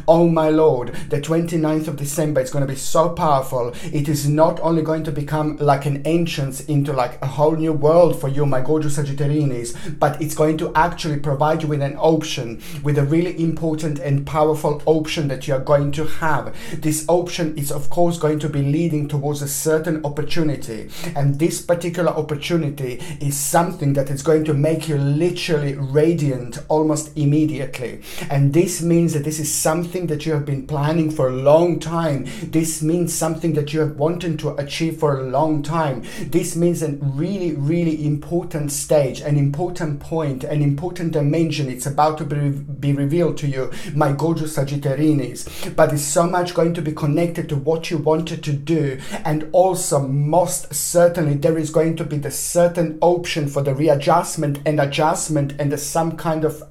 Oh my Lord, the 29th of December is going to be so powerful. It is not only going to become like an entrance into like a whole new world for you, my gorgeous Sagittarians, but it's going to actually provide you with an option, with a really important and powerful option that you are going to have. This option is of course going to be leading towards a certain opportunity, and this particular opportunity is something that is going to make you literally radiant almost immediately. And this means that this is something that you have been planning for a long time. This means something that you have wanted to achieve for a long time. This means a really, really important stage, an important point, an important dimension. It's about to be revealed to you, my gorgeous Sagittarians. But it's so much going to be connected to what you wanted to do, and also most certainly there is going to be the certain option for the readjustment and adjustment and some kind of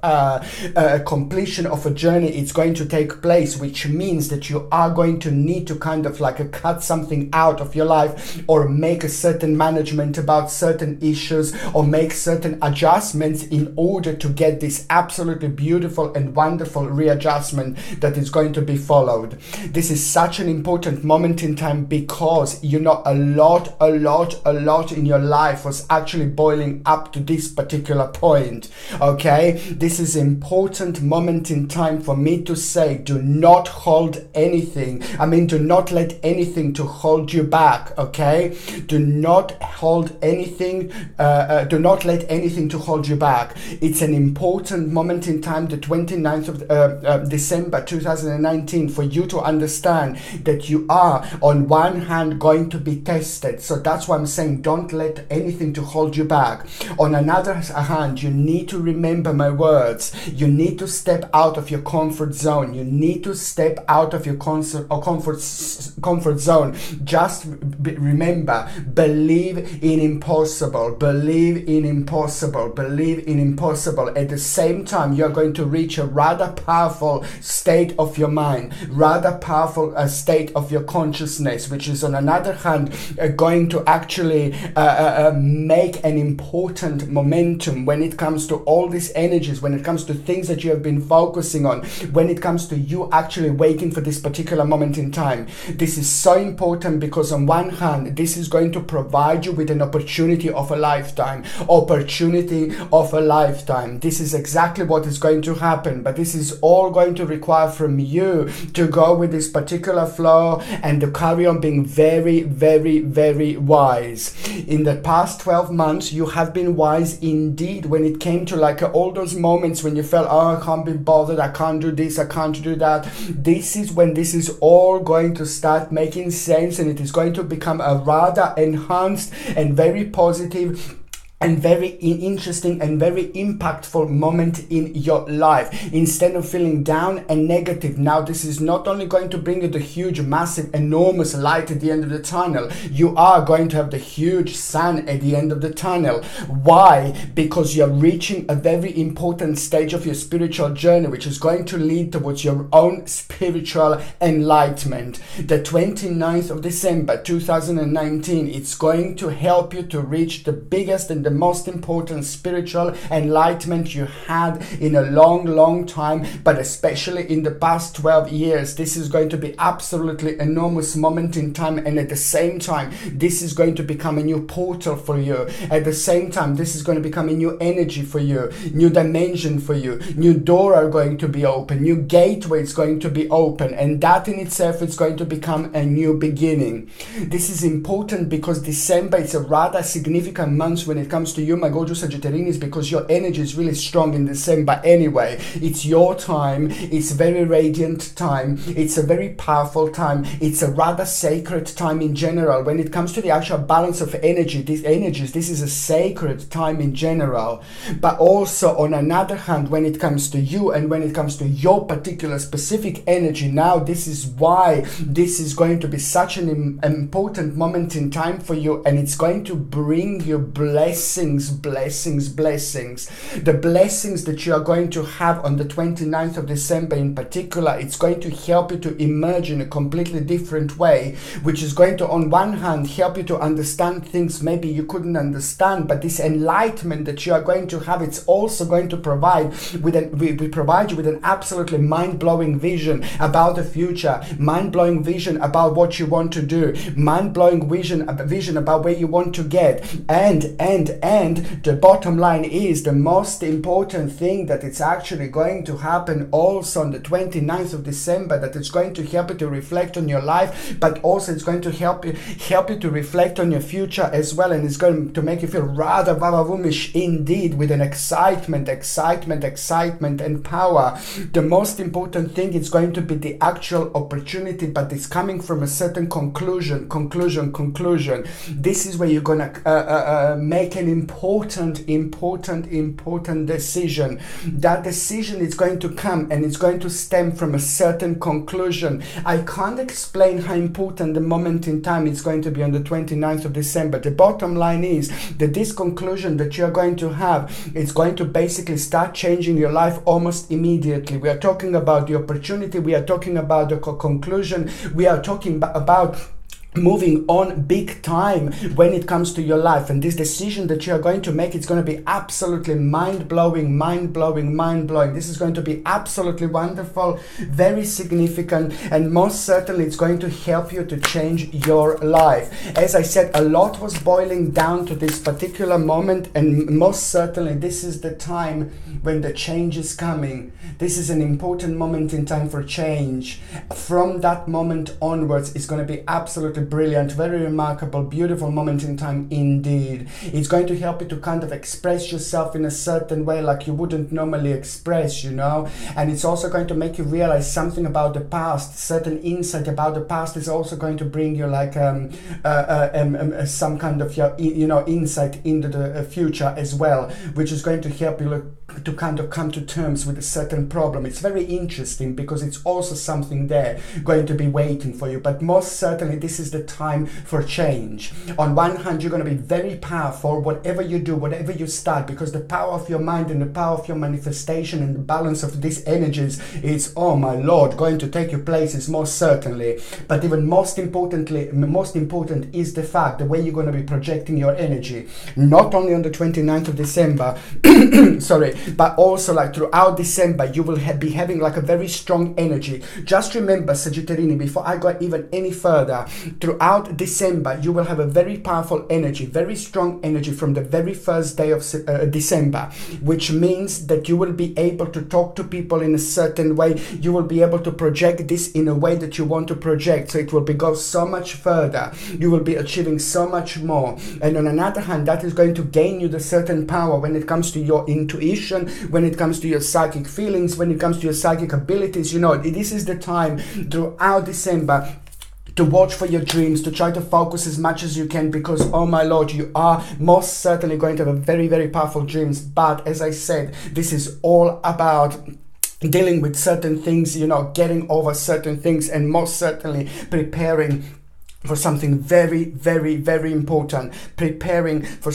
completion of a journey. It's going to take place, which means that you are going to need to kind of like cut something out of your life, or make a certain management about certain issues, or make certain adjustments in order to get this absolutely beautiful and wonderful readjustment that is going to be followed. This is such an important moment in time, because you know a lot in your life was actually boiling up to this particular point. Okay, this is important moment in time for me to say, do not hold anything. I mean, do not let anything to hold you back. Okay, do not hold anything. Do not let anything to hold you back. It's an important moment in time, the 29th of December 2019, for you to understand that you are on one hand going to be tested. So that's why I'm saying, don't let anything to hold you back. On another hand, you need to remember my words. You need to step out of your comfort zone. You need to step out of your comfort zone. Just remember, believe in impossible. Believe in impossible. Believe in impossible. At the same time, you're going to reach a rather powerful state of your mind, rather powerful state of your consciousness, which is on another hand going to actually make an important momentum when it comes to all these energies, when it comes to things that you have been focusing on, when it comes to you actually waiting for this particular moment in time. This is so important because on one hand, this is going to provide you with an opportunity of a lifetime. Opportunity of a lifetime. This is exactly what is going to happen, but this is all going to require from you to go with this particular flow and to carry on being very, very, very wise. In the past 12 months, you have been wise indeed when it came to like all those moments when you felt, oh, I can't be bothered, I can't do this, I can't do that. This is when this is all going to start making sense, and it is going to become a rather enhanced and very positive and very interesting and very impactful moment in your life. Instead of feeling down and negative, now this is not only going to bring you the huge, massive, enormous light at the end of the tunnel, you are going to have the huge sun at the end of the tunnel. Why? Because you're reaching a very important stage of your spiritual journey, which is going to lead towards your own spiritual enlightenment. The 29th of December 2019, it's going to help you to reach the biggest and the most important spiritual enlightenment you had in a long time, but especially in the past 12 years. This is going to be absolutely enormous moment in time, and at the same time, this is going to become a new portal for you. At the same time, this is going to become a new energy for you, new dimension for you, new door are going to be open, new gateway is going to be open, and that in itself is going to become a new beginning. This is important because December is a rather significant month when it comes to you, my gorgeous Sagittarius, because your energy is really strong in December anyway. It's your time, it's very radiant time, it's a very powerful time, it's a rather sacred time in general. When it comes to the actual balance of energy, these energies, this is a sacred time in general. But also on another hand, when it comes to you and when it comes to your particular specific energy, now this is why this is going to be such an important moment in time for you, and it's going to bring you blessings blessings. The blessings that you are going to have on the 29th of December in particular, it's going to help you to emerge in a completely different way, which is going to, on one hand, help you to understand things maybe you couldn't understand, but this enlightenment that you are going to have, it's also going to provide you with an absolutely mind-blowing vision about the future, mind-blowing vision about what you want to do, mind-blowing vision about where you want to get, and the bottom line is the most important thing, that it's actually going to happen also on the 29th of December, that it's going to help you to reflect on your life, but also it's going to help you to reflect on your future as well, and it's going to make you feel rather vavavoom-ish indeed, with an excitement and power. The most important thing is going to be the actual opportunity, but it's coming from a certain conclusion. This is where you're gonna make an important decision. That decision is going to come, and it's going to stem from a certain conclusion. I can't explain how important the moment in time is going to be on the 29th of December. The bottom line is that this conclusion that you're going to have, it's going to basically start changing your life almost immediately. We are talking about the opportunity, we are talking about the conclusion, we are talking about moving on big time when it comes to your life. And this decision that you are going to make, it's going to be absolutely mind-blowing. This is going to be absolutely wonderful, very significant, and most certainly it's going to help you to change your life. As I said, a lot was boiling down to this particular moment, and most certainly this is the time when the change is coming. This is an important moment in time for change. From that moment onwards, it's going to be absolutely brilliant, very remarkable, beautiful moment in time indeed. It's going to help you to kind of express yourself in a certain way like you wouldn't normally express, you know, and it's also going to make you realize something about the past. Certain insight about the past is also going to bring you like some kind of insight into the future as well, which is going to help you to kind of come to terms with a certain problem. It's very interesting because it's also something there going to be waiting for you, but most certainly this is the time for change. On one hand, you're going to be very powerful, whatever you do, whatever you start, because the power of your mind and the power of your manifestation and the balance of these energies is, oh my Lord, going to take you places, most certainly. But even most important is the fact, the way you're going to be projecting your energy, not only on the 29th of December, sorry, but also like throughout December, you will be having like a very strong energy. Just remember, Sagittarini, before I go even any further, throughout December, you will have a very powerful energy, very strong energy from the very first day of December, which means that you will be able to talk to people in a certain way. You will be able to project this in a way that you want to project. So it will go so much further. You will be achieving so much more. And on another hand, that is going to gain you the certain power when it comes to your intuition, when it comes to your psychic feelings, when it comes to your psychic abilities. You know, this is the time throughout December to watch for your dreams, to try to focus as much as you can, because, oh my Lord, you are most certainly going to have a very, very powerful dreams. But as I said, this is all about dealing with certain things, you know, getting over certain things, and most certainly preparing for something very, very, very important, preparing for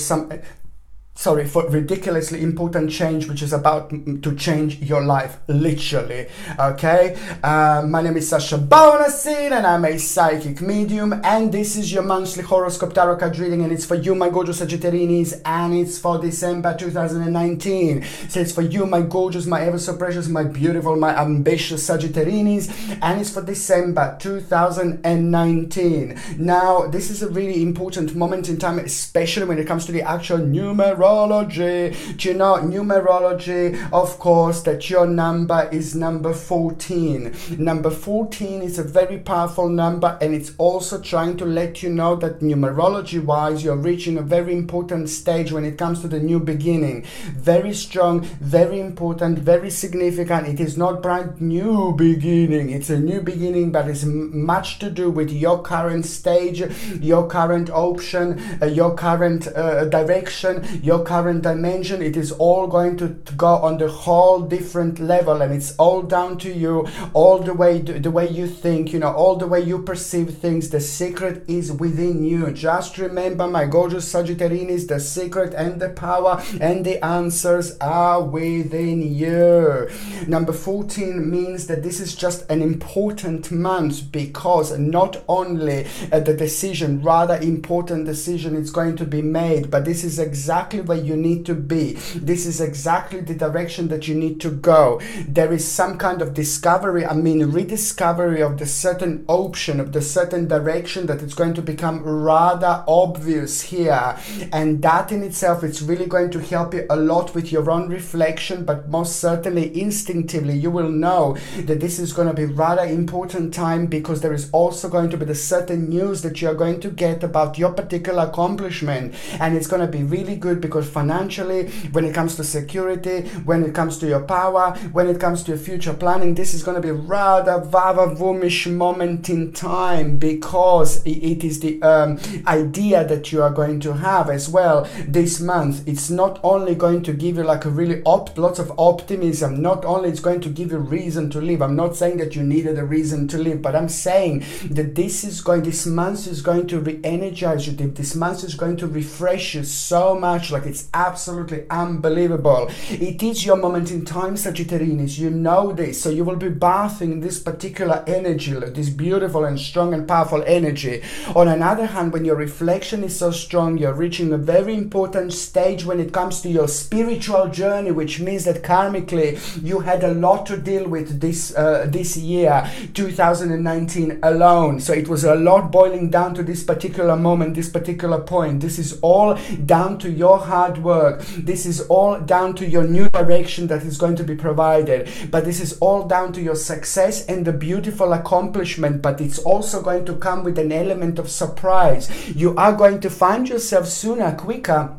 for ridiculously important change, which is about to change your life, literally. Okay, my name is Sasha Bonasin, and I'm a psychic medium, and this is your monthly horoscope tarot card reading, and it's for you, my gorgeous Sagittarinis, and it's for December 2019. So it's for you, my gorgeous, my ever so precious, my beautiful, my ambitious Sagittarinis, and it's for December 2019. Now, this is a really important moment in time, especially when it comes to the actual numerology. Do you know numerology? Of course, that your number is number 14. Number 14 is a very powerful number, and it's also trying to let you know that numerology wise, you're reaching a very important stage when it comes to the new beginning. Very strong, very important, very significant. It is not brand new beginning. It's a new beginning, but it's much to do with your current stage, your current option, your current direction, your your current dimension. It is all going to go on the whole different level, and it's all down to you, all the way you think, all the way you perceive things. The secret is within you. Just remember, my gorgeous Sagittarius, the secret and the power and the answers are within you. Number 14 means that this is just an important month, because not only the decision, rather important decision, is going to be made, but this is exactly where you need to be. This is exactly the direction that you need to go. There is some kind of discovery, rediscovery of the certain option, of the certain direction, that it's going to become rather obvious here. And that in itself, it's really going to help you a lot with your own reflection, but most certainly instinctively you will know that this is going to be rather important time, because there is also going to be the certain news that you are going to get about your particular accomplishment. And it's going to be really good, because financially, when it comes to security, when it comes to your power, when it comes to your future planning, this is going to be rather vava-voomish moment in time, because it is the idea that you are going to have as well this month. It's not only going to give you like a really lots of optimism, not only it's going to give you reason to live. I'm not saying that you needed a reason to live, but I'm saying that this month is going to re-energize you. This month is going to refresh you so much, like it's absolutely unbelievable. It is your moment in time, Sagittarius, you know this, so you will be bathing in this particular energy, like this beautiful and strong and powerful energy. On another hand, when your reflection is so strong, you're reaching a very important stage when it comes to your spiritual journey, which means that karmically you had a lot to deal with this year 2019 alone. So it was a lot boiling down to this particular moment, this particular point. This is all down to your hard work. This is all down to your new direction that is going to be provided. But this is all down to your success and the beautiful accomplishment. But it's also going to come with an element of surprise. You are going to find yourself sooner, quicker,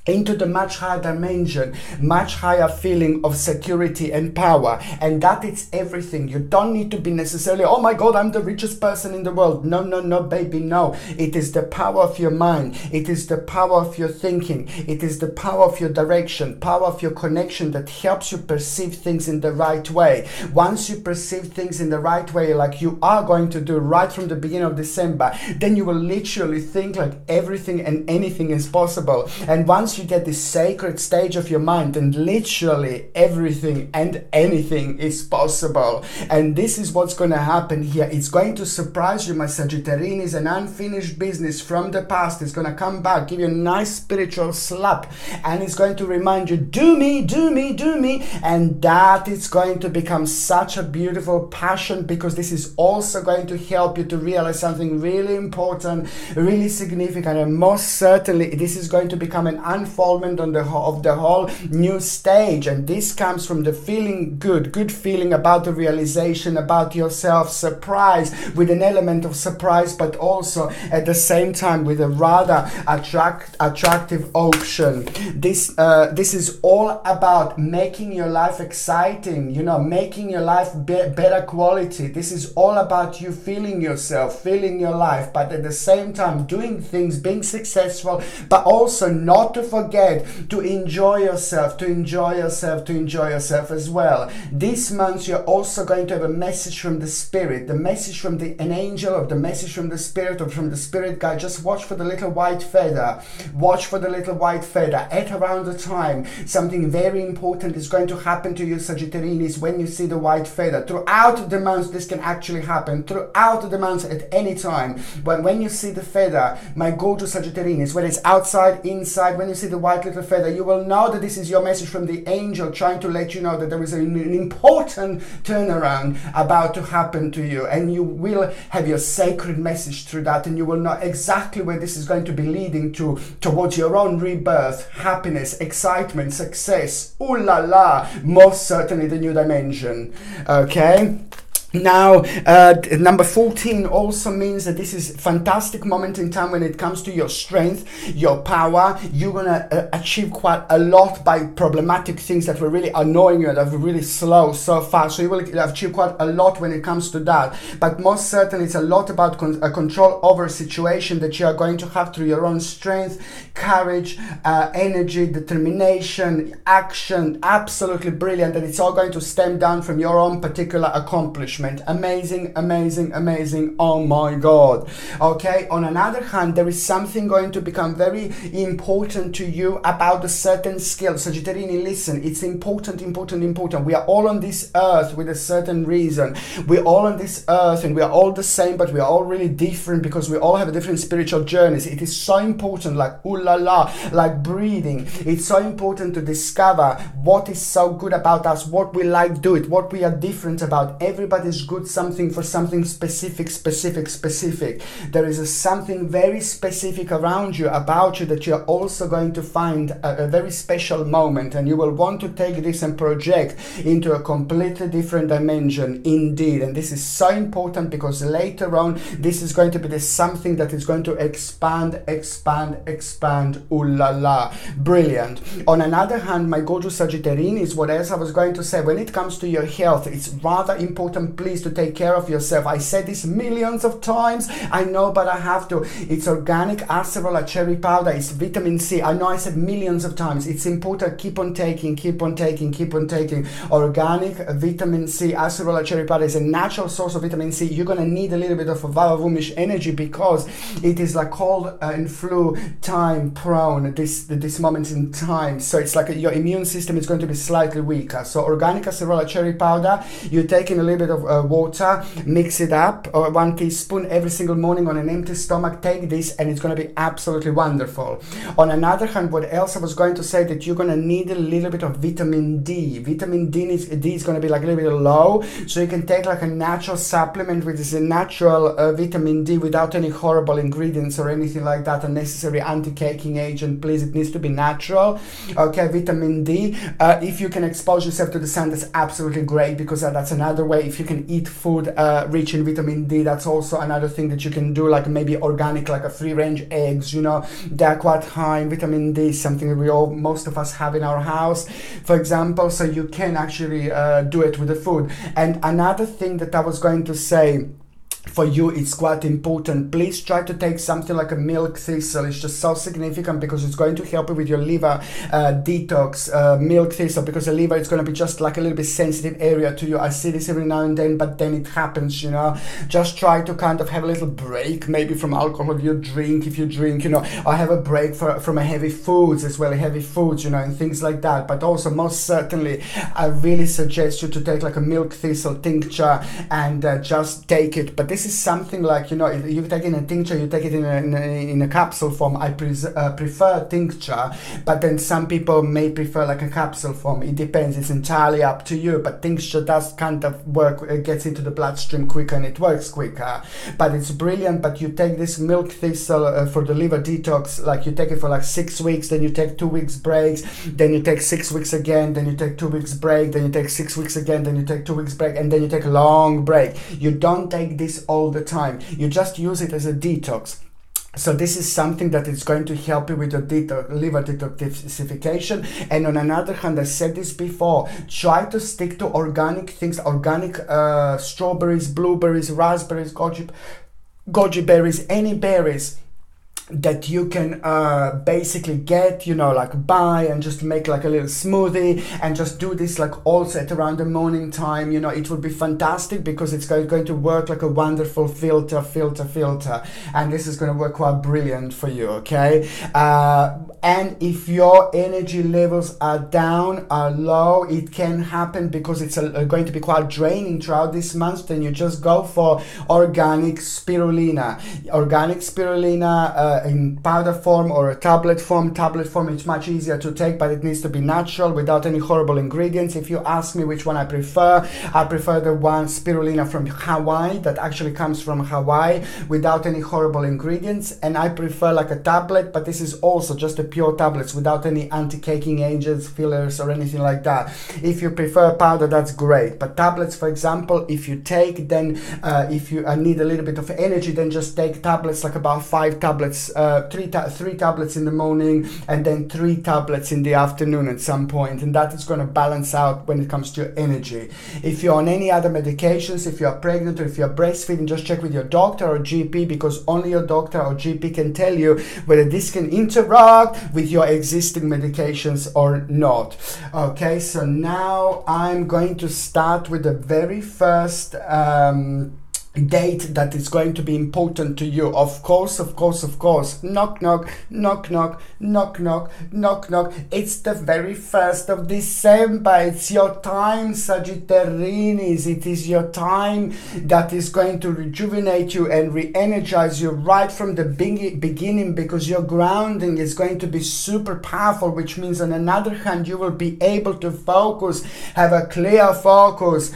into the much higher dimension, much higher feeling of security and power. And that is everything. You don't need to be necessarily, oh my God, I'm the richest person in the world. No, no, no, baby, no. It is the power of your mind. It is the power of your thinking. It is the power of your direction, power of your connection that helps you perceive things in the right way. Once you perceive things in the right way, like you are going to do right from the beginning of December, then you will literally think like everything and anything is possible. And once you get this sacred stage of your mind, then literally everything and anything is possible. And this is what's going to happen here. It's going to surprise you, my Sagittarius. An unfinished business from the past is going to come back, give you a nice spiritual slap, and it's going to remind you, do me, do me, do me. And that is going to become such a beautiful passion, because this is also going to help you to realize something really important, really significant, and most certainly this is going to become an unfoldment of the whole new stage. And this comes from the feeling good feeling about the realization about yourself, surprise, with an element of surprise, but also at the same time with a rather attractive option. This is all about making your life exciting, making your life better quality. This is all about you feeling yourself, feeling your life, but at the same time doing things, being successful, but also not to forget to enjoy yourself, to enjoy yourself, to enjoy yourself as well. This month you're also going to have a message from the spirit, the message from an angel, or the message from the spirit, or from the spirit guide. Just watch for the little white feather. Watch for the little white feather. At around the time, something very important is going to happen to you, Sagittarius, when you see the white feather. Throughout the month, this can actually happen. Throughout the month, at any time. But when you see the feather, my gorgeous Sagittarius, whether it's outside, inside, when you see the white little feather, you will know that this is your message from the angel trying to let you know that there is an important turnaround about to happen to you, and you will have your sacred message through that, and you will know exactly where this is going to be leading to, towards your own rebirth, happiness, excitement, success, ooh la la, most certainly the new dimension. Okay? Now, number 14 also means that this is fantastic moment in time when it comes to your strength, your power. You're gonna achieve quite a lot by problematic things that were really annoying you, that were really slow so far. So you will achieve quite a lot when it comes to that. But most certainly, it's a lot about control over a situation that you are going to have through your own strength, courage, energy, determination, action. Absolutely brilliant. And it's all going to stem down from your own particular accomplishment. Amazing, amazing, amazing. Oh my God. Okay, on another hand, there is something going to become very important to you about a certain skill. Sagittarini, listen, it's important. We are all on this earth with a certain reason. We're all on this earth and we are all the same, but we are all really different because we all have different spiritual journeys. It is so important, like ooh la la, like breathing. It's so important to discover what is so good about us, what we like do it, what we are different about. Everybody's good something for something specific. There is something very specific around you, about you, that you're also going to find a very special moment, and you will want to take this and project into a completely different dimension indeed. And this is so important because later on this is going to be the something that is going to expand. Ooh la la, brilliant. On another hand, my gorgeous Sagittarius, what else I was going to say, when it comes to your health, it's rather important, please, to take care of yourself. I said this millions of times, I know, but I have to. It's organic acerola cherry powder, it's vitamin C. I know I said millions of times. It's important, keep on taking. Organic vitamin C, acerola cherry powder is a natural source of vitamin C. You're gonna need a little bit of Vavavumish energy because it is like cold and flu time prone this moment in time. So it's like your immune system is going to be slightly weaker. So organic acerola cherry powder, you're taking a little bit of water, mix it up, or 1 teaspoon every single morning on an empty stomach. Take this and it's going to be absolutely wonderful. On another hand, what else I was going to say, that you're going to need a little bit of vitamin D. Vitamin D is going to be like a little bit low, so you can take like a natural supplement which is a natural vitamin D without any horrible ingredients or anything like that, unnecessary anti-caking agent. Please, it needs to be natural. Okay, vitamin D. If you can expose yourself to the sun, that's absolutely great, because that's another way. If you can eat food rich in vitamin D, that's also another thing that you can do, like maybe organic, like a free-range eggs, you know, they're quite high in vitamin D, something that most of us have in our house, for example, so you can actually do it with the food. And another thing that I was going to say, for you, it's quite important. Please try to take something like a milk thistle. It's just so significant because it's going to help you with your liver detox. Milk thistle, because the liver is going to be just like a little bit sensitive area to you. I see this every now and then, but then it happens, you know. Just try to kind of have a little break, maybe from alcohol if you drink, you know, or have a break from a heavy foods as well, you know, and things like that. But also, most certainly, I really suggest you to take like a milk thistle tincture and just take it. But this is something like, you know, if you take in a tincture, you take it in a capsule form. I prefer tincture, but then some people may prefer like a capsule form. It depends, it's entirely up to you. But tincture does kind of work, it gets into the bloodstream quicker and it works quicker. But it's brilliant. But you take this milk thistle for the liver detox, like you take it for like 6 weeks, then you take 2 weeks breaks, then you take 6 weeks again, then you take 2 weeks break, then you take 6 weeks again, then you take 2 weeks break, and then you take a long break. You don't take this all the time, you just use it as a detox. So this is something that is going to help you with your liver detoxification. And on another hand, I said this before, try to stick to organic things, organic strawberries, blueberries, raspberries, goji berries, any berries that you can basically get, you know, like buy and just make like a little smoothie and just do this like also at around the morning time. You know, it would be fantastic because it's going to work like a wonderful filter, and this is going to work quite brilliant for you. Okay, and if your energy levels are down, are low, it can happen because it's going to be quite draining throughout this month. Then you just go for organic spirulina. in powder form or a tablet form. Tablet form is much easier to take, but it needs to be natural without any horrible ingredients. If you ask me which one I prefer the one spirulina from Hawaii, that actually comes from Hawaii, without any horrible ingredients. And I prefer like a tablet, but this is also just a pure tablets without any anti-caking agents, fillers or anything like that. If you prefer powder, that's great, but tablets, for example, if you take, then if you need a little bit of energy, then just take tablets, like about 5 tablets, 3 tablets in the morning and then 3 tablets in the afternoon at some point, and that is going to balance out when it comes to your energy. If you're on any other medications, if you're pregnant or if you're breastfeeding, just check with your doctor or GP, because only your doctor or GP can tell you whether this can interact with your existing medications or not. Okay, so now I'm going to start with the very first date that is going to be important to you. Of course. Knock, knock, knock, knock, knock, knock, knock, knock. It's the very 1st of December. It's your time, Sagittarius. It is your time that is going to rejuvenate you and re-energize you right from the beginning, because your grounding is going to be super powerful, which means on another hand, you will be able to focus, have a clear focus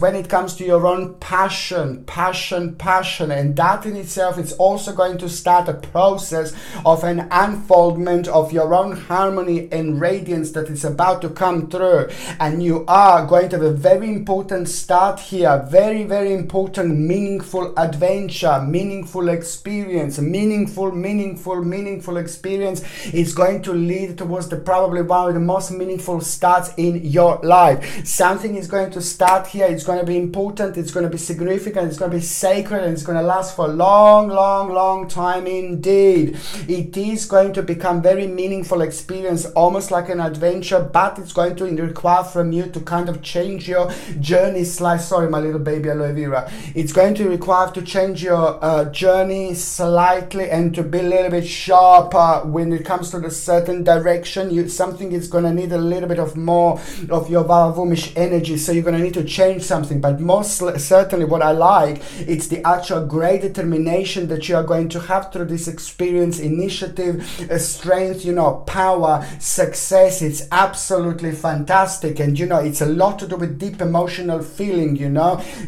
when it comes to your own passion, and that in itself is also going to start a process of an unfoldment of your own harmony and radiance that is about to come through. And you are going to have a very important start here, very, very important, meaningful adventure, meaningful experience, meaningful experience is going to lead towards probably one of the most meaningful starts in your life. Something is going to start here. It's going to be important, it's going to be significant, it's going to be sacred, and it's going to last for a long time indeed. It is going to become very meaningful experience, almost like an adventure, but it's going to require from you to kind of change your journey sorry, my little baby aloe vera. It's going to require to change your journey slightly and to be a little bit sharper when it comes to the certain direction. Something is going to need a little bit of more of your Vavavumish energy, so you're going to need to change something. But most certainly what I like, it's the actual great determination that you are going to have through this experience, initiative, strength, power, success. It's absolutely fantastic. And it's a lot to do with deep emotional feeling,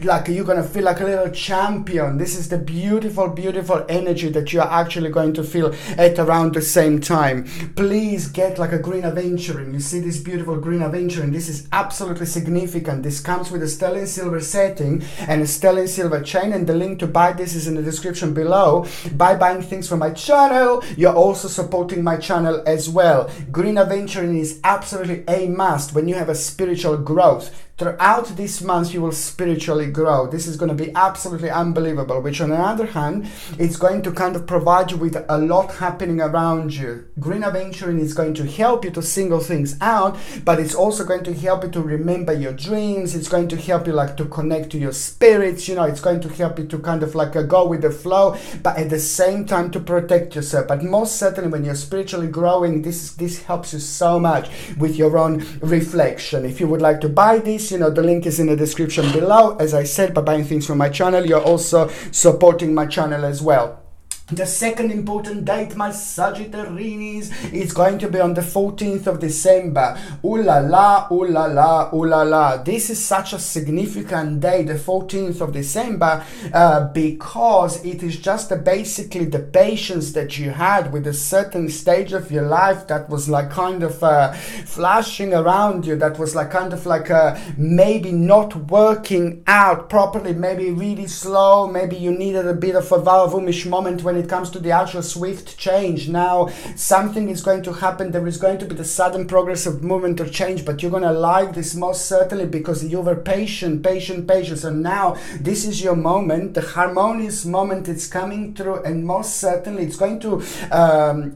like you're going to feel like a little champion. This is the beautiful energy that you are actually going to feel at around the same time. Please get like a green aventurine. You see this beautiful green aventurine. This is absolutely significant. This comes with a sterling silver setting and a sterling silver chain, and the link to buy this is in the description below. By buying things from my channel, you're also supporting my channel as well. Green aventurine is absolutely a must when you have a spiritual growth. Throughout this month, you will spiritually grow. This is going to be absolutely unbelievable, which on the other hand, it's going to kind of provide you with a lot happening around you. Green aventurine is going to help you to single things out, but it's also going to help you to remember your dreams. It's going to help you like to connect to your spirits. It's going to help you to kind of like go with the flow, but at the same time to protect yourself. But most certainly when you're spiritually growing, this helps you so much with your own reflection. If you would like to buy this, the link is in the description below. As I said, by buying things from my channel, you're also supporting my channel as well. The second important date, my Sagittarius, is going to be on the 14th of December. Ooh la la, ooh la la, ooh la la. This is such a significant day, the 14th of December, because it is just basically the patience that you had with a certain stage of your life that was like kind of flashing around you, that was like kind of like maybe not working out properly, maybe really slow, maybe you needed a bit of a Vavavumish moment when it comes to the actual swift change. Now something is going to happen. There is going to be the sudden progress of movement or change, but you're going to like this most certainly because you were patient. So now this is your moment, the harmonious moment. It's coming through, and most certainly it's going to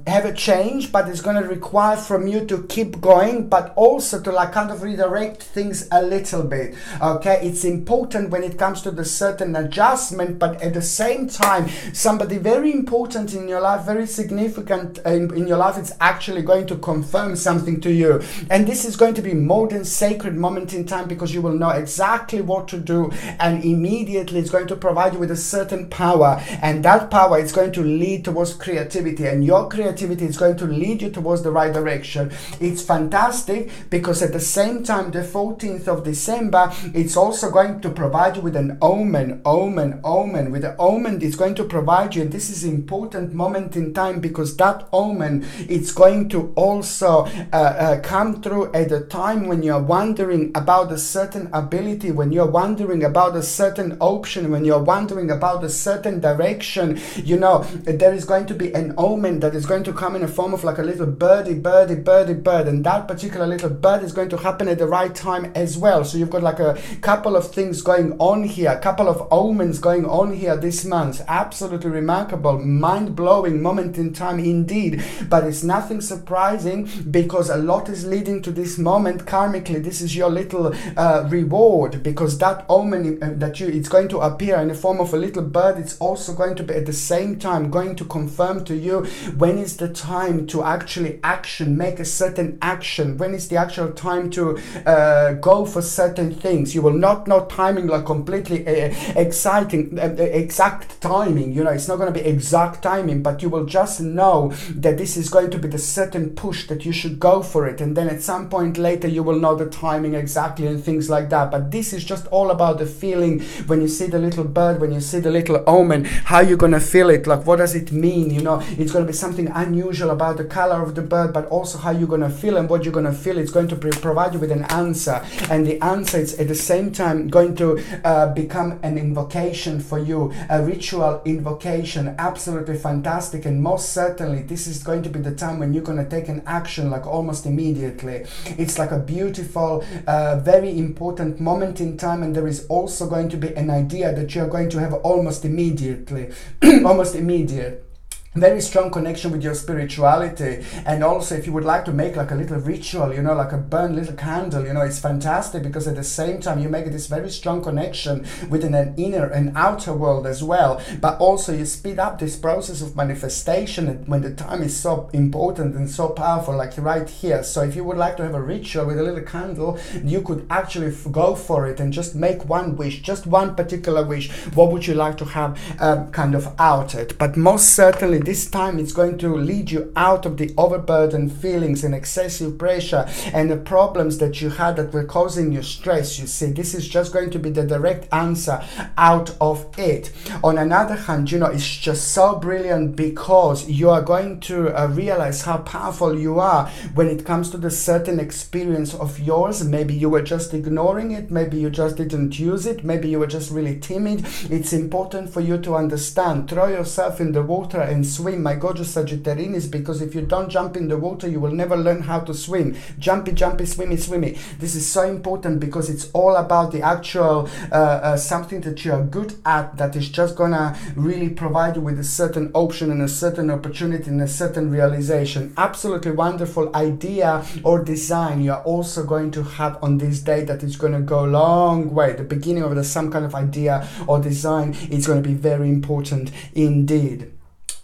have a change, but it's going to require from you to keep going, but also to like kind of redirect things a little bit. Okay, it's important when it comes to the certain adjustment, but at the same time somebody very very important in your life, very significant in your life. It's actually going to confirm something to you. And this is going to be more than sacred moment in time, because you will know exactly what to do, and immediately it's going to provide you with a certain power, and that power is going to lead towards creativity, and your creativity is going to lead you towards the right direction. It's fantastic because at the same time, the 14th of December, it's also going to provide you with an omen. With the omen, it's going to provide you, and this is important moment in time, because that omen, it's going to also come through at a time when you're wondering about a certain ability, when you're wondering about a certain option, when you're wondering about a certain direction. You know, there is going to be an omen that is going to come in a form of like a little birdie, and that particular little bird is going to happen at the right time as well. So you've got like a couple of things going on here, a couple of omens going on here this month. Absolutely remarkable, mind-blowing moment in time indeed. But it's nothing surprising, because a lot is leading to this moment karmically. This is your little reward, because that omen it's going to appear in the form of a little bird. It's also going to be at the same time going to confirm to you when is the time to actually make a certain action, when is the actual time to go for certain things. You will not know timing, like completely exact timing. You know, it's not going to be exact timing, but you will just know that this is going to be the certain push that you should go for it, and then at some point later you will know the timing exactly and things like that. But this is just all about the feeling when you see the little bird, when you see the little omen, how you're going to feel it, like what does it mean. You know, it's going to be something unusual about the color of the bird, but also how you're going to feel, and what you're going to feel. It's going to provide you with an answer, and the answer is at the same time going to become an invocation for you, a ritual invocation. Absolutely fantastic. And most certainly this is going to be the time when you're going to take an action like almost immediately. It's like a beautiful, very important moment in time, and there is also going to be an idea that you're going to have almost immediately. Almost immediate. Very strong connection with your spirituality. And also, if you would like to make like a little ritual, you know, like a burn little candle, you know, it's fantastic, because at the same time you make this very strong connection within an inner and outer world as well. But also you speed up this process of manifestation when the time is so important and so powerful, like right here. So if you would like to have a ritual with a little candle, you could actually go for it and just make one wish, just one particular wish. What would you like to have kind of outed? But most certainly this time it's going to lead you out of the overburdened feelings and excessive pressure and the problems that you had that were causing you stress. You see, this is just going to be the direct answer out of it. On another hand, you know, it's just so brilliant, because you are going to realize how powerful you are when it comes to the certain experience of yours. Maybe you were just ignoring it, maybe you just didn't use it, maybe you were just really timid. It's important for you to understand. Throw yourself in the water and swim, my gorgeous Sagittarius, because if you don't jump in the water, you will never learn how to swim. Jumpy, jumpy, swimmy, swimmy. This is so important, because it's all about the actual something that you are good at, that is just gonna really provide you with a certain option and a certain opportunity and a certain realization. Absolutely wonderful idea or design you are also going to have on this day, that is going to go a long way. The beginning of some kind of idea or design is going to be very important indeed.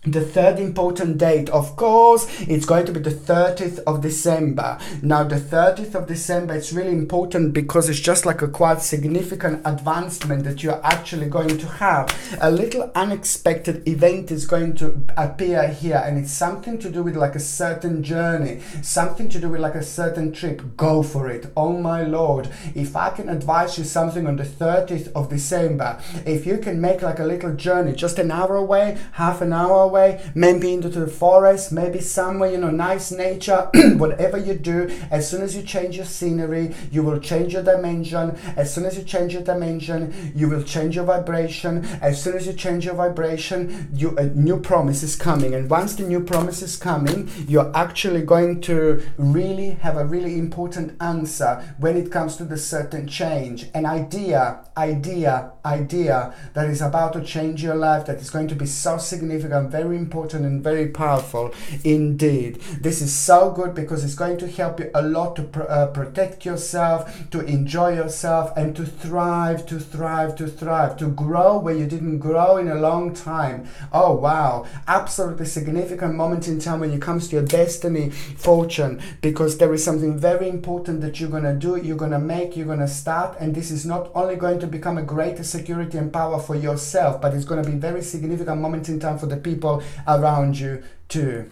The third important date, of course, it's going to be the 30th of December. Now, the 30th of December, it's really important because it's just like a quite significant advancement that you're actually going to have. A little unexpected event is going to appear here, and it's something to do with like a certain journey, something to do with like a certain trip. Go for it. Oh my Lord. If I can advise you something on the 30th of December, if you can make like a little journey, just an hour away, half an hour away, maybe into the forest, maybe somewhere, you know, nice nature, whatever you do, as soon as you change your scenery, you will change your dimension. As soon as you change your dimension, you will change your vibration. As soon as you change your vibration, a new promise is coming. And once the new promise is coming, you're actually going to really have a really important answer when it comes to the certain change. An idea that is about to change your life, that is going to be so significant, very very important and very powerful indeed. This is so good because it's going to help you a lot to protect yourself, to enjoy yourself, and to thrive, to grow where you didn't grow in a long time. Oh wow, absolutely significant moment in time when it comes to your destiny, fortune, because there is something very important that you're going to do, you're going to make, you're going to start, and this is not only going to become a greater security and power for yourself, but it's going to be very significant moment in time for the people around you too.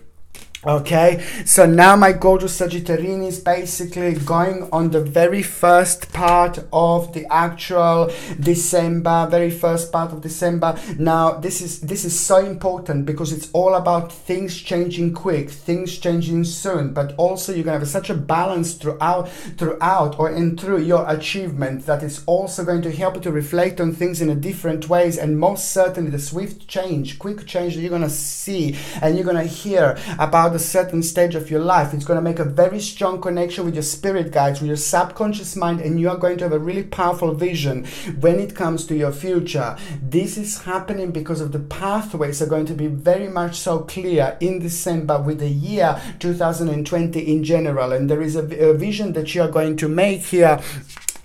Okay, so now my gorgeous Sagittarian is basically going on the very first part of the actual December, very first part of December. Now this is so important because it's all about things changing quick, things changing soon, but also you're gonna have such a balance throughout or in through your achievement that is also going to help you to reflect on things in a different ways, and most certainly the swift change, quick change that you're gonna see and you're gonna hear about a certain stage of your life. It's going to make a very strong connection with your spirit guides, with your subconscious mind, and you are going to have a really powerful vision when it comes to your future. This is happening because of the pathways are going to be very much so clear in December with the year 2020 in general, and there is a vision that you are going to make here.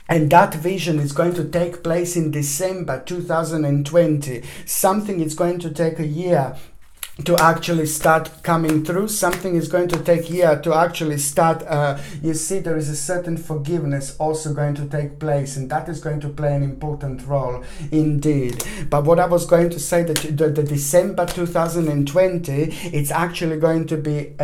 And that vision is going to take place in December 2020. Something is going to take a year to actually start coming through. Something is going to take year to actually start. You see, there is a certain forgiveness also going to take place, and that is going to play an important role indeed. But what I was going to say, that the December 2020, it's actually going to be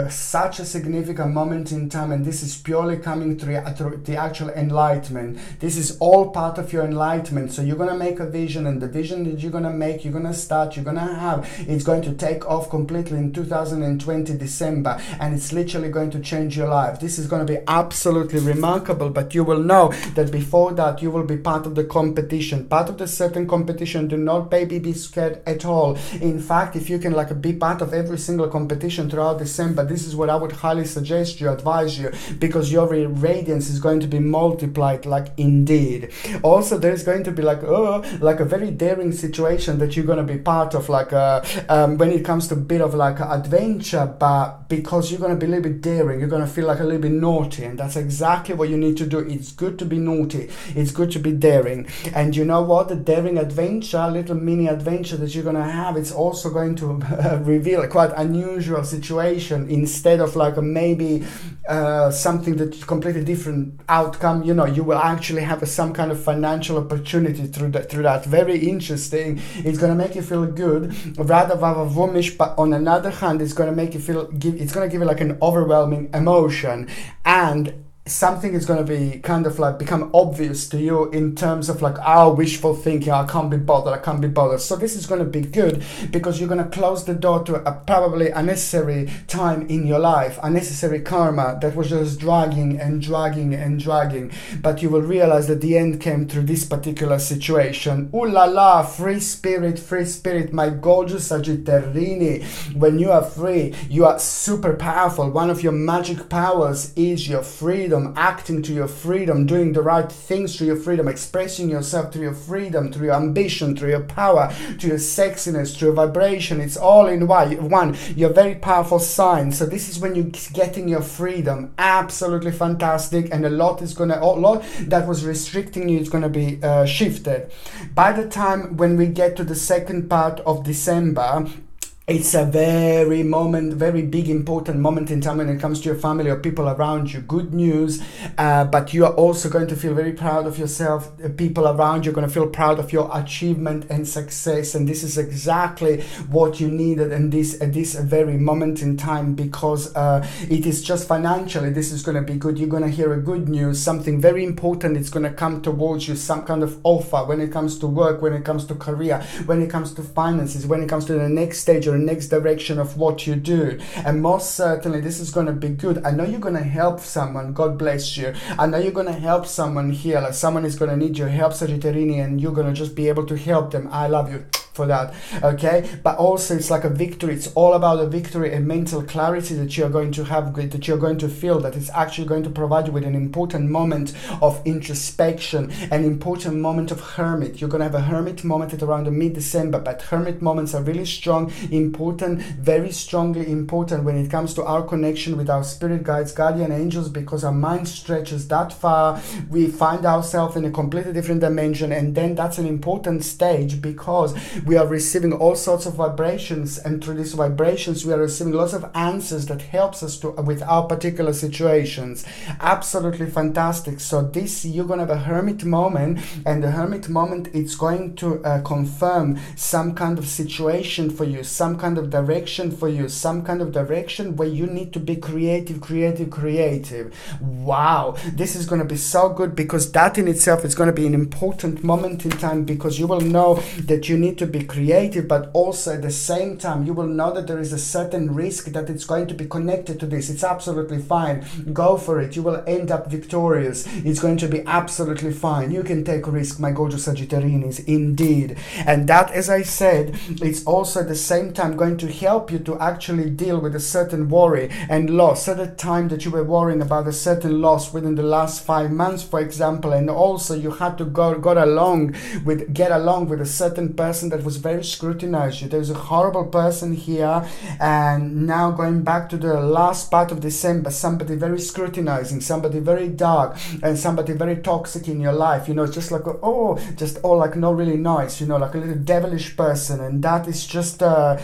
such a significant moment in time, and this is purely coming through the actual enlightenment. This is all part of your enlightenment. So you're going to make a vision, and the vision that you're going to make, you're going to start, you're going to have, it's going to take off completely in 2020 December, and it's literally going to change your life. This is going to be absolutely remarkable, but you will know that before that you will be part of the competition, part of the certain competition. Do not be scared at all. In fact, if you can be part of every single competition throughout December, this is what I would highly suggest you, advise you, because your radiance is going to be multiplied indeed. Also, there's going to be a very daring situation that you're going to be part of, when it comes to a bit of adventure, but because you're going to be a little bit daring, you're going to feel a little bit naughty, and that's exactly what you need to do. It's good to be naughty, it's good to be daring, and you know what, the daring adventure, little mini adventure that you're going to have, it's also going to reveal a quite unusual situation instead of maybe something that's completely different outcome. You will actually have some kind of financial opportunity through that. Very interesting. It's going to make you feel good rather than but on another hand, it's going to make you feel, it's going to give you an overwhelming emotion, and something is going to be become obvious to you in terms of wishful thinking. I can't be bothered. So this is going to be good because you're going to close the door to a probably unnecessary time in your life, unnecessary karma that was just dragging, but you will realize that the end came through this particular situation. Ooh la la, free spirit, my gorgeous Sagittarini. When you are free, you are super powerful. One of your magic powers is your freedom, acting to your freedom, doing the right things through your freedom, expressing yourself through your freedom, through your ambition, through your power, to your sexiness, through your vibration. It's all in one. You're a very powerful sign. So this is when you're getting your freedom. Absolutely fantastic, and a lot that was restricting you is going to be shifted. By the time when we get to the second part of December, it's a very big important moment in time when it comes to your family or people around you. Good news, but you are also going to feel very proud of yourself. People around you are going to feel proud of your achievement and success, and this is exactly what you needed in this very moment in time, because it is just financially, this is going to be good. You're going to hear a good news, something very important. It's going to come towards you, some kind of offer when it comes to work, when it comes to career, when it comes to finances, when it comes to the next stage or next direction of what you do. And most certainly this is going to be good. I know you're going to help someone. God bless you. I know you're going to help someone here. Someone is going to need your help, Sagittarini, and you're going to just be able to help them. I love you. for that, okay? But also it's like a victory. It's all about a victory and mental clarity that you're going to have, that you're going to feel, that it's actually going to provide you with an important moment of introspection, an important moment of hermit. You're going to have a hermit moment at around the mid-December, but hermit moments are really strong, important, very strongly important when it comes to our connection with our spirit guides, guardian angels, because our mind stretches that far. We find ourselves in a completely different dimension, and then that's an important stage because we are receiving all sorts of vibrations, and through these vibrations we are receiving lots of answers that helps us to with our particular situations. Absolutely fantastic. So this, you're gonna have a hermit moment, and the hermit moment, it's going to confirm some kind of situation for you, some kind of direction for you, some kind of direction where you need to be creative. Wow, this is going to be so good, because that in itself is going to be an important moment in time, because you will know that you need to be creative, but also at the same time you will know that there is a certain risk that it's going to be connected to this. It's absolutely fine. Go for it. You will end up victorious. It's going to be absolutely fine. You can take a risk, my gorgeous Sagittarians, indeed. And that, as I said, it's also at the same time going to help you to actually deal with a certain worry and loss at the time that you were worrying about a certain loss within the last 5 months, for example. And also you had to get along with a certain person that was very scrutinized you. There's a horrible person here, and now going back to the last part of December, somebody very scrutinizing, somebody very dark, and somebody very toxic in your life, you know, just like like not really nice, you know, like a little devilish person. And that is just that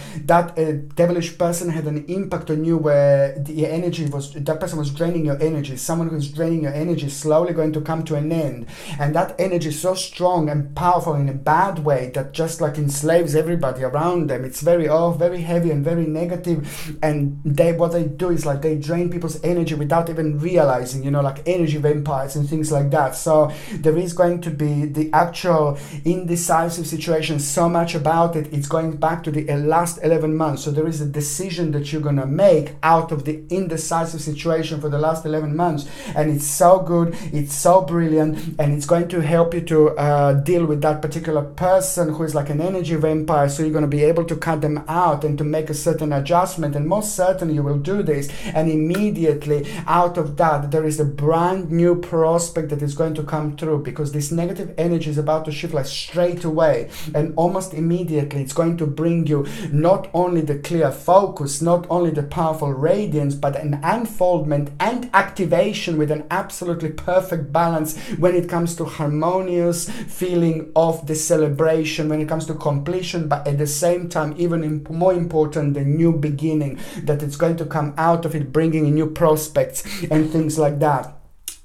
devilish person had an impact on you, where the energy was, that person was draining your energy. Someone who's draining your energy is slowly going to come to an end, and that energy is so strong and powerful in a bad way that just like enslaves everybody around them. It's very heavy and very negative, and what they do is like they drain people's energy without even realizing, you know, like energy vampires and things like that. So there is going to be the actual indecisive situation. So much about it, it's going back to the last 11 months. So there is a decision that you're gonna make out of the indecisive situation for the last 11 months, and it's so good, it's so brilliant, and it's going to help you to deal with that particular person who is like an energy vampire. So you're going to be able to cut them out and to make a certain adjustment, and most certainly you will do this, and immediately out of that there is a brand new prospect that is going to come through, because this negative energy is about to shift like straight away, and almost immediately it's going to bring you not only the clear focus, not only the powerful radiance, but an unfoldment and activation with an absolutely perfect balance when it comes to harmonious feeling of the celebration, when it comes to completion, but at the same time, even more important, the new beginning that it's going to come out of it, bringing in new prospects and things like that.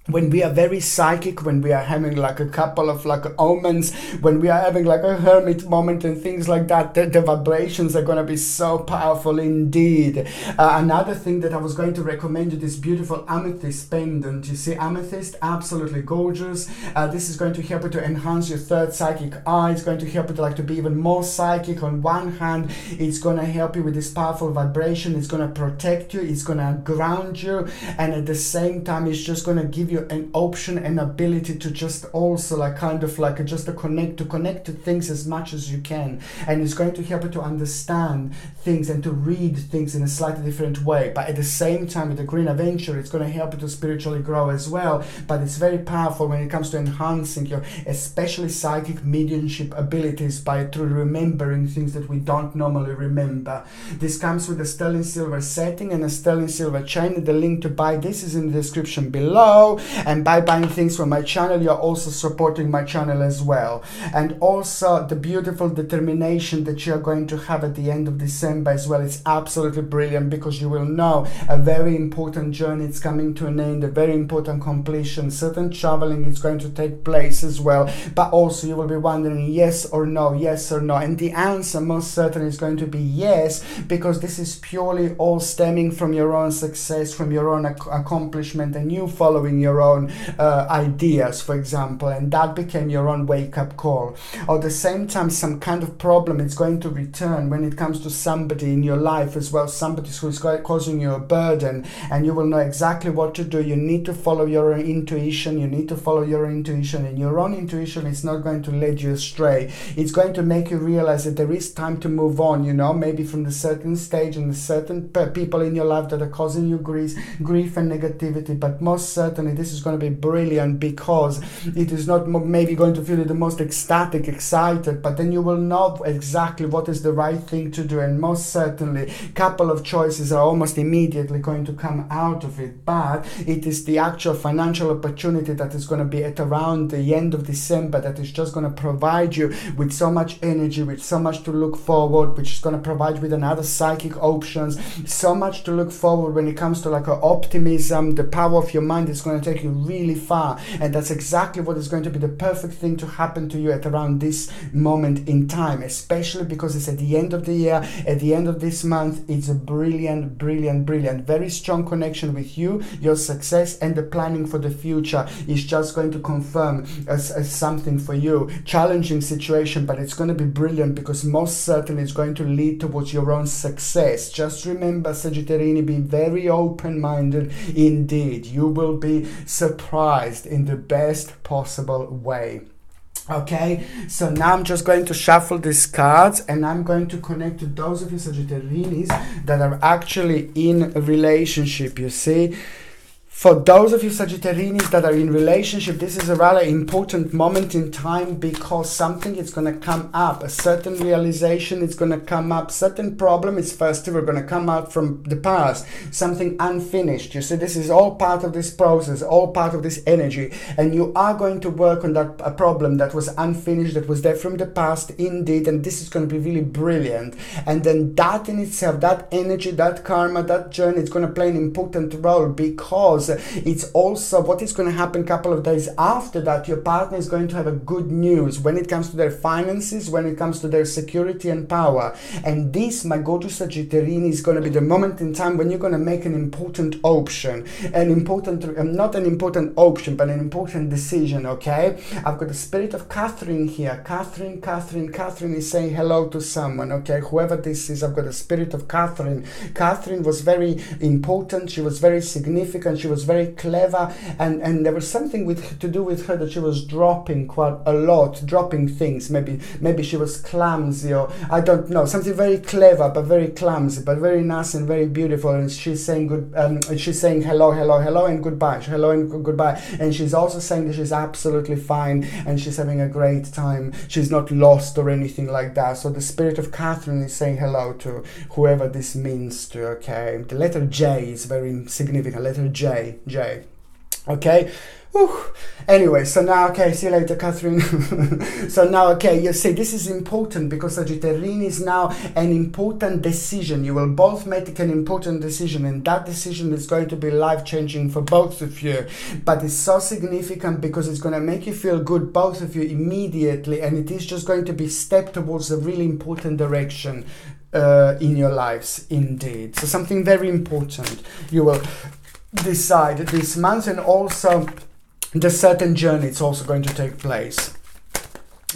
When we are very psychic, when we are having like a couple of like omens, when we are having like a hermit moment and things like that, the vibrations are going to be so powerful indeed. Another thing that I was going to recommend you, this beautiful amethyst pendant. You see, amethyst, absolutely gorgeous. This is going to help you to enhance your third psychic eye. It's going to help you to be even more psychic. On one hand, it's going to help you with this powerful vibration. It's going to protect you. It's going to ground you. And at the same time, it's just going to give you an option and ability to just also just to connect to things as much as you can. And it's going to help you to understand things and to read things in a slightly different way. But at the same time, with the Green Adventure, it's going to help you to spiritually grow as well. But it's very powerful when it comes to enhancing your especially psychic mediumship abilities through remembering things that we don't normally remember. This comes with a sterling silver setting and a sterling silver chain. The link to buy this is in the description below. And by buying things from my channel, you're also supporting my channel as well. And also the beautiful determination that you're going to have at the end of December as well. It's absolutely brilliant, because you will know a very important journey is coming to an end, a very important completion. Certain traveling is going to take place as well. But also you will be wondering, yes or no, yes or no. And the answer most certainly is going to be yes, because this is purely all stemming from your own success, from your own accomplishment, and you following your your own ideas, for example, and that became your own wake-up call. Or at the same time, some kind of problem is going to return when it comes to somebody in your life as well, somebody who is causing you a burden, and you will know exactly what to do. You need to follow your intuition. You need to follow your intuition, and your own intuition is not going to lead you astray. It's going to make you realize that there is time to move on, you know, maybe from the certain stage and the certain people in your life that are causing you grief and negativity. But most certainly this is going to be brilliant, because it is not maybe going to feel the most ecstatic, excited, but then you will know exactly what is the right thing to do, and most certainly couple of choices are almost immediately going to come out of it. But it is the actual financial opportunity that is going to be at around the end of December that is just going to provide you with so much energy, with so much to look forward, which is going to provide with another psychic options, so much to look forward when it comes to like a optimism. The power of your mind is going to take you really far, and that's exactly what is going to be the perfect thing to happen to you at around this moment in time, especially because it's at the end of the year, at the end of this month. It's a brilliant, very strong connection with you, your success, and the planning for the future is just going to confirm as something for you. Challenging situation, but it's going to be brilliant, because most certainly it's going to lead towards your own success. Just remember, Sagittarini, be very open-minded indeed. You will be surprised in the best possible way. Okay, so now I'm just going to shuffle these cards, and I'm going to connect to those of you Sagittarinis that are actually in a relationship. You see, for those of you Sagittarinis that are in relationship, this is a rather important moment in time, because something is going to come up, a certain realization is going to come up, certain problem is first of all going to come out from the past, something unfinished. You see, this is all part of this process, all part of this energy, and you are going to work on that a problem that was unfinished, that was there from the past indeed, and this is going to be really brilliant. And then that in itself, that energy, that karma, that journey, it's going to play an important role, because it's also what is going to happen a couple of days after that. Your partner is going to have a good news when it comes to their finances, when it comes to their security and power. And this, my gorgeous Sagittarini, is going to be the moment in time when you're going to make an important option, not an important option, but an important decision. Okay, I've got the spirit of Catherine here. Catherine is saying hello to someone. Okay, whoever this is, I've got the spirit of Catherine. Catherine was very important. She was very significant. She was very clever, and there was something to do with her that she was dropping quite a lot, dropping things. Maybe she was clumsy, or I don't know, something very clever but very clumsy, but very nice and very beautiful. And she's saying she's saying hello and goodbye, hello and goodbye, and she's also saying that she's absolutely fine and she's having a great time. She's not lost or anything like that. So the spirit of Catherine is saying hello to whoever this means to. Okay, the letter J is very significant. Letter J. Okay. Whew. Anyway, so now, okay, see you later, Catherine. So now, okay, you see, this is important, because Sagittarini is now an important decision. You will both make an important decision, and that decision is going to be life-changing for both of you. But it's so significant because it's going to make you feel good, both of you, immediately, and it is just going to be a step towards a really important direction in your lives, indeed. So something very important you will decide this month, and also the certain journey it's also going to take place.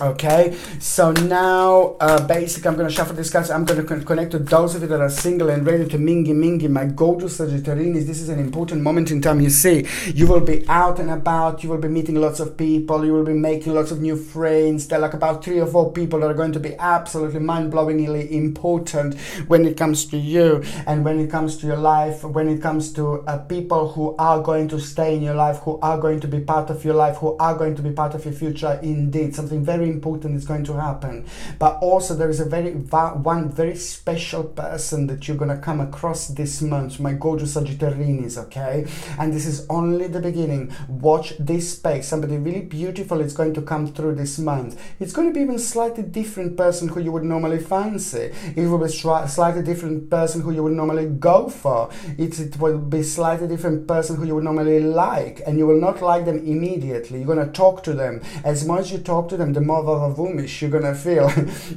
Okay, so now basically I'm going to shuffle this cards. I'm going to connect to those of you that are single and ready to mingy, my gorgeous Sagittarinis. This is an important moment in time. You see, you will be out and about, you will be meeting lots of people, you will be making lots of new friends. There are like about 3 or 4 people that are going to be absolutely mind-blowingly important when it comes to you, and when it comes to your life, when it comes to people who are going to stay in your life, who are going to be part of your life, who are going to be part of your future. Indeed, something very important is going to happen. But also there is one very special person that you're going to come across this month, my gorgeous Sagittarinis. Okay, and this is only the beginning. Watch this space. Somebody really beautiful is going to come through this month. It's going to be even slightly different person who you would normally fancy. It will be slightly different person who you would normally go for. It will be slightly different person who you would normally like, and you will not like them immediately. You're going to talk to them. As much as you talk to them, the more more vavavumish you're gonna feel.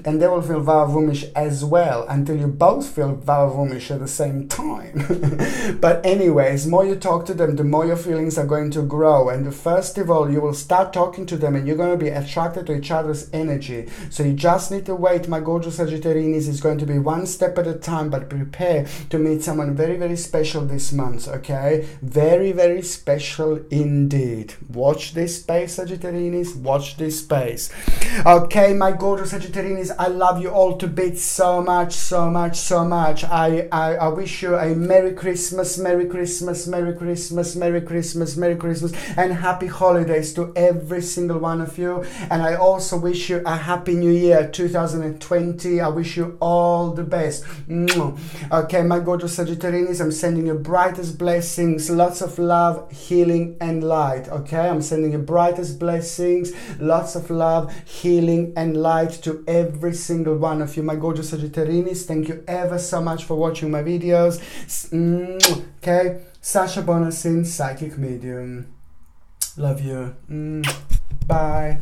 And they will feel vavavumish as well, until you both feel vavavumish at the same time. But anyways, more you talk to them, the more your feelings are going to grow. And first of all, you will start talking to them and you're going to be attracted to each other's energy. So you just need to wait, my gorgeous Sagittarius. It's going to be one step at a time, but prepare to meet someone very, very special this month, okay? Very, very special indeed. Watch this space, Sagittarius. Watch this space. Okay, my gorgeous Sagittarius, I love you all to bits so much, so much, so much. I wish you a Merry Christmas, Merry Christmas, Merry Christmas, Merry Christmas, Merry Christmas, and happy holidays to every single one of you. And I also wish you a happy new year 2020. I wish you all the best. Okay, my gorgeous Sagittarius, I'm sending you brightest blessings, lots of love, healing, and light. Okay, I'm sending you brightest blessings, lots of love, healing, and light to every single one of you, my gorgeous Sagittarius. Thank you ever so much for watching my videos. Okay, Sasha Bonasin, Psychic Medium. Love you. Bye.